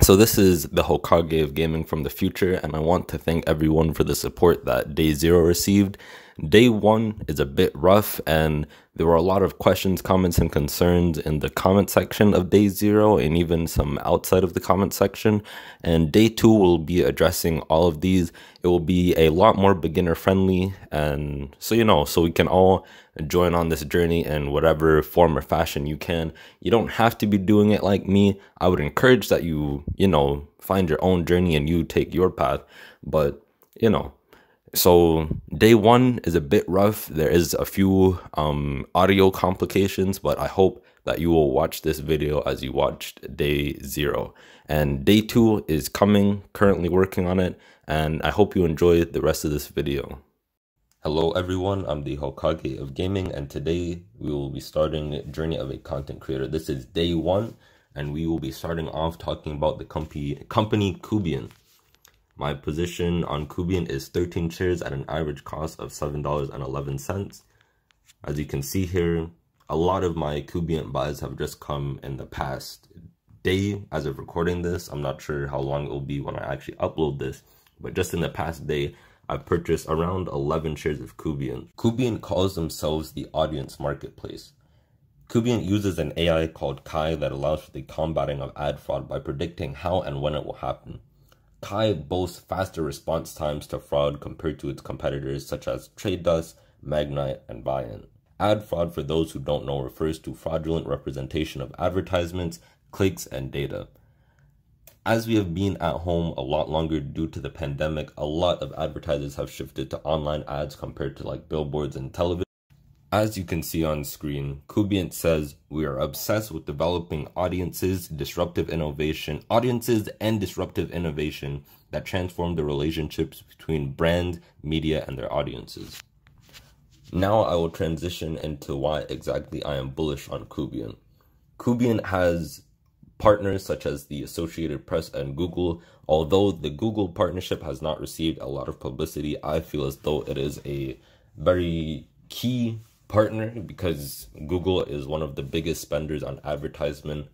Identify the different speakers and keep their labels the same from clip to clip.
Speaker 1: So this is the Hokage of gaming from the future, and I want to thank everyone for the support that Day 0 received. Day 1 is a bit rough, and there were a lot of questions, comments, and concerns in the comment section of Day 0, and even some outside of the comment section. And Day 2 will be addressing all of these. It will be a lot more beginner friendly, and so we can all join on this journey in whatever form or fashion you can. You don't have to be doing it like me. I would encourage that you find your own journey and you take your path. But so Day 1 is a bit rough. There is a few audio complications, but I hope that you will watch this video as you watched Day 0. And Day 2 is coming, currently working on it, and I hope you enjoy the rest of this video. Hello everyone, I'm the Hokage of gaming, and today we will be starting Journey of a Content Creator. This is Day 1, and we will be starting off talking about the company Kubient. My position on Kubient is 13 shares at an average cost of $7.11. As you can see here, a lot of my Kubient buys have just come in the past day as of recording this. I'm not sure how long it will be when I actually upload this, but just in the past day, I've purchased around 11 shares of Kubient. Kubient calls themselves the audience marketplace. Kubient uses an AI called Kai that allows for the combating of ad fraud by predicting how and when it will happen. Kai boasts faster response times to fraud compared to its competitors such as Trade Desk, Magnite, and Bionano. Ad fraud, for those who don't know, refers to fraudulent representation of advertisements, clicks, and data. As we have been at home a lot longer due to the pandemic, a lot of advertisers have shifted to online ads compared to like billboards and television. As you can see on screen, Kubient says, "We are obsessed with developing audiences and disruptive innovation that transform the relationships between brands, media, and their audiences." Now I will transition into why exactly I am bullish on Kubient. Kubient has partners such as the Associated Press and Google. Although the Google partnership has not received a lot of publicity, I feel as though it is a very key partner because Google is one of the biggest spenders on advertisement,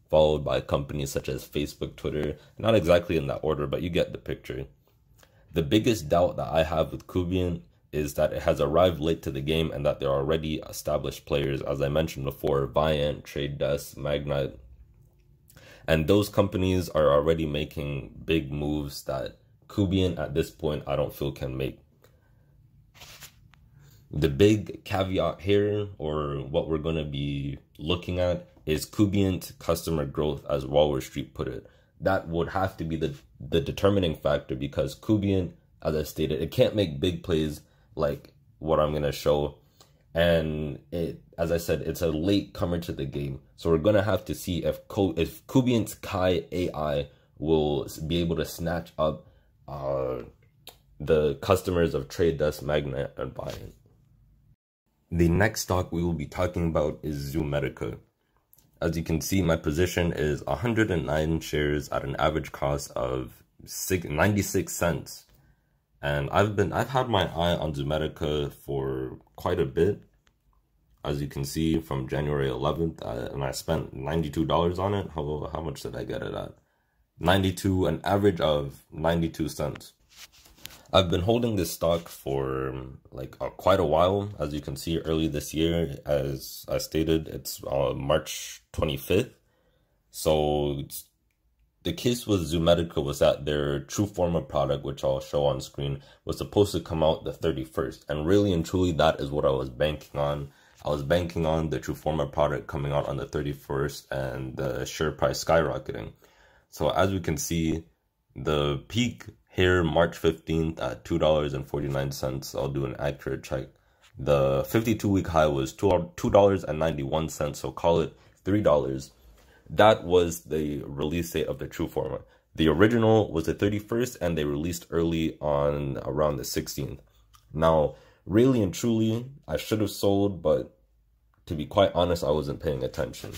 Speaker 1: followed by companies such as Facebook, Twitter. Not exactly in that order, but you get the picture. The biggest doubt that I have with Kubient is that it has arrived late to the game and that there are already established players, as I mentioned before, Viant, Trade Desk, Magnite. And those companies are already making big moves that Kubient at this point I don't feel can make. The big caveat here, or what we're going to be looking at, is Kubient customer growth, as Wall Street put it. That would have to be the determining factor because Kubient, as I stated, it can't make big plays like what I'm going to show. And as I said, it's a late comer to the game. So we're going to have to see if Kubient's Kai AI will be able to snatch up the customers of Trade Desk, Magnite, and Bionano. The next stock we will be talking about is Zomedica. As you can see, my position is 109 shares at an average cost of 96 cents. And I've had my eye on Zomedica for quite a bit. As you can see, from January 11th, and I spent $92 on it. How much did I get it at? An average of 92 cents. I've been holding this stock for quite a while. As you can see, early this year, as I stated, it's March 25th. So the case with Zomedica was that their Trueforma product, which I'll show on screen, was supposed to come out the 31st. And really and truly, that is what I was banking on. I was banking on the Trueforma product coming out on the 31st and the share price skyrocketing. So as we can see, the peak here, March 15th at $2.49. I'll do an accurate check. The 52-week high was $2.91, so call it $3. That was the release date of the Trueforma. The original was the 31st, and they released early on around the 16th. Now, really and truly, I should have sold, but to be quite honest, I wasn't paying attention.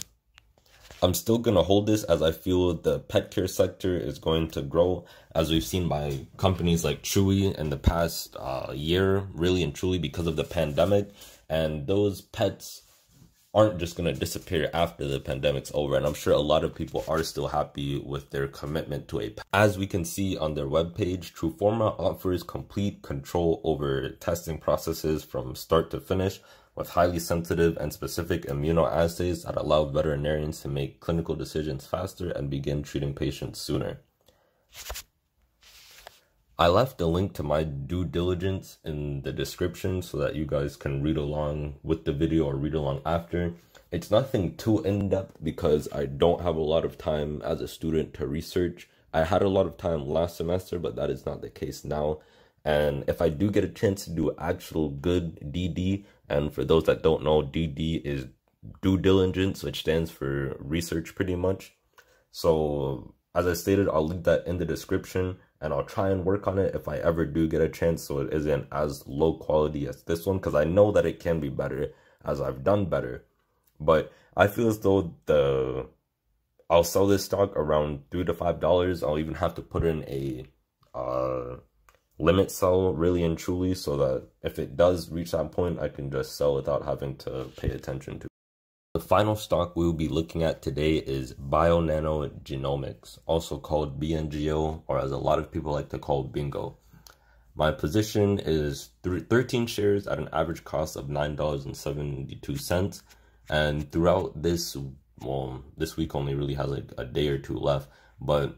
Speaker 1: I'm still going to hold this as I feel the pet care sector is going to grow, as we've seen by companies like Chewy in the past year, really and truly because of the pandemic. And those pets aren't just going to disappear after the pandemic's over. And I'm sure a lot of people are still happy with their commitment to a. As we can see on their webpage, Truforma offers complete control over testing processes from start to finish, with highly sensitive and specific immunoassays that allow veterinarians to make clinical decisions faster and begin treating patients sooner. I left a link to my due diligence in the description so that you guys can read along with the video or read along after. It's nothing too in-depth because I don't have a lot of time as a student to research. I had a lot of time last semester, but that is not the case now. And if I do get a chance to do actual good DD, and for those that don't know, DD is due diligence, which stands for research pretty much. So as I stated, I'll leave that in the description, and I'll try and work on it if I ever do get a chance so it isn't as low quality as this one, because I know that it can be better as I've done better. But I feel as though I'll sell this stock around $3 to $5. I'll even have to put in a limit sell really and truly so that if it does reach that point, I can just sell without having to pay attention to. The final stock we will be looking at today is Bionano Genomics, also called BNGO, or as a lot of people like to call Bingo. My position is 13 shares at an average cost of $9.72, and throughout this, well, this week only really has like a day or two left, but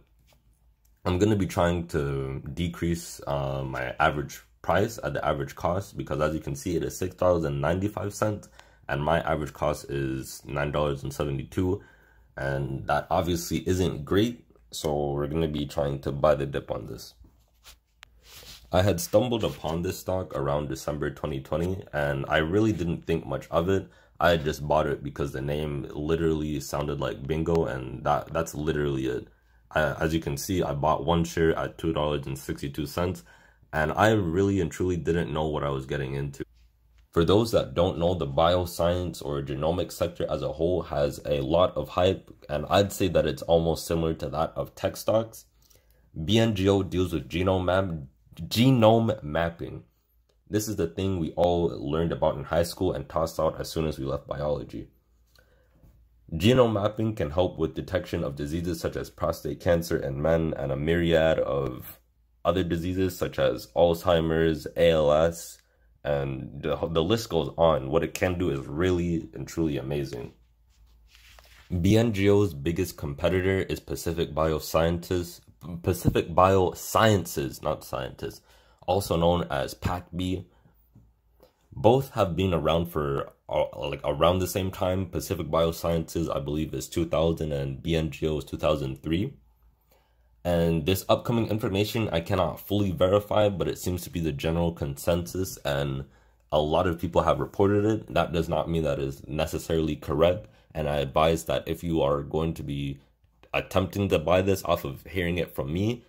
Speaker 1: I'm going to be trying to decrease my average price at the average cost, because as you can see, it is $6.95 and my average cost is $9.72, and that obviously isn't great, so we're going to be trying to buy the dip on this. I had stumbled upon this stock around December 2020, and I really didn't think much of it. I had just bought it because the name literally sounded like bingo, and that's literally it. As you can see, I bought one share at $2.62, and I really and truly didn't know what I was getting into. For those that don't know, the bioscience or genomics sector as a whole has a lot of hype, and I'd say that it's almost similar to that of tech stocks. BNGO deals with genome mapping. This is the thing we all learned about in high school and tossed out as soon as we left biology. Genome mapping can help with detection of diseases such as prostate cancer in men and a myriad of other diseases such as Alzheimer's, ALS, and the list goes on. What it can do is really and truly amazing. BNGO's biggest competitor is Pacific Biosciences, not scientists, also known as PacB. Both have been around for like around the same time. Pacific Biosciences, I believe, is 2000 and BNGO is 2003. And this upcoming information I cannot fully verify, but it seems to be the general consensus, and a lot of people have reported it. That does not mean that is necessarily correct, and I advise that if you are going to be attempting to buy this off of hearing it from me,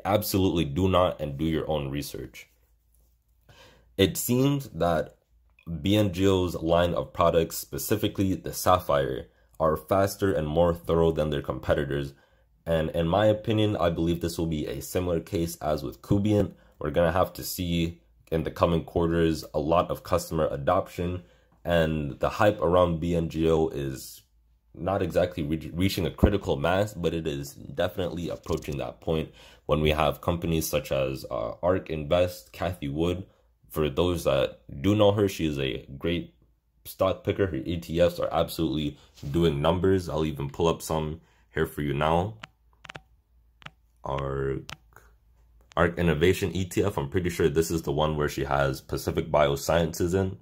Speaker 1: absolutely do not, and do your own research. It seems that BNGO's line of products, specifically the Sapphire, are faster and more thorough than their competitors. And in my opinion, I believe this will be a similar case as with Kubient. We're going to have to see in the coming quarters a lot of customer adoption, and the hype around BNGO is not exactly reaching a critical mass, but it is definitely approaching that point when we have companies such as ARK Invest, Kathy Wood. For those that do know her, she is a great stock picker. Her ETFs are absolutely doing numbers. I'll even pull up some here for you now. ARK Innovation ETF, I'm pretty sure this is the one where she has Pacific Biosciences in.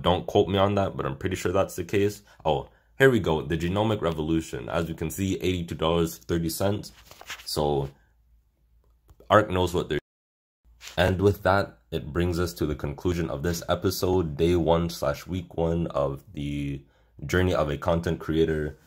Speaker 1: Don't quote me on that, but I'm pretty sure that's the case. Oh, here we go. The Genomic Revolution. As you can see, $82.30. So ARK knows what they're doing. And with that, it brings us to the conclusion of this episode, day 1/week 1 of the journey of a content creator,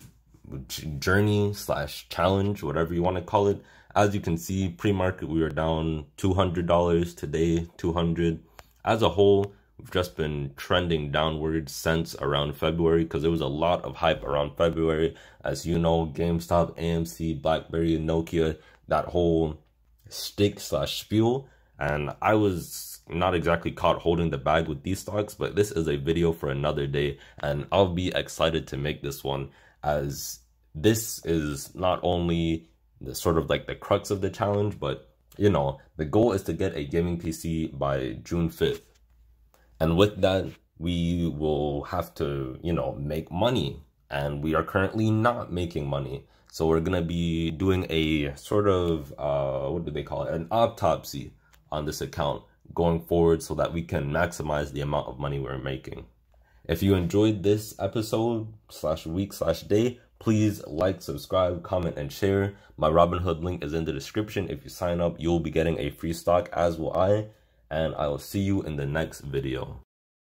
Speaker 1: journey/challenge, whatever you want to call it. As you can see, pre-market, we are down $200 today, 200. As a whole, we've just been trending downwards since around February, because there was a lot of hype around February. As you know, GameStop, AMC, BlackBerry, Nokia, that whole stick/spiel. and I was not exactly caught holding the bag with these stocks, but this is a video for another day, and I'll be excited to make this one, as this is not only the sort of like the crux of the challenge, but you know, the goal is to get a gaming PC by June 5th. And with that, we will have to, you know, make money. And we are currently not making money. So we're going to be doing a sort of, what do they call it? An autopsy on this account going forward so that we can maximize the amount of money we're making. If you enjoyed this episode /week/day, please like, subscribe, comment, and share. My Robinhood link is in the description. If you sign up, you'll be getting a free stock, as will I. And I will see you in the next video.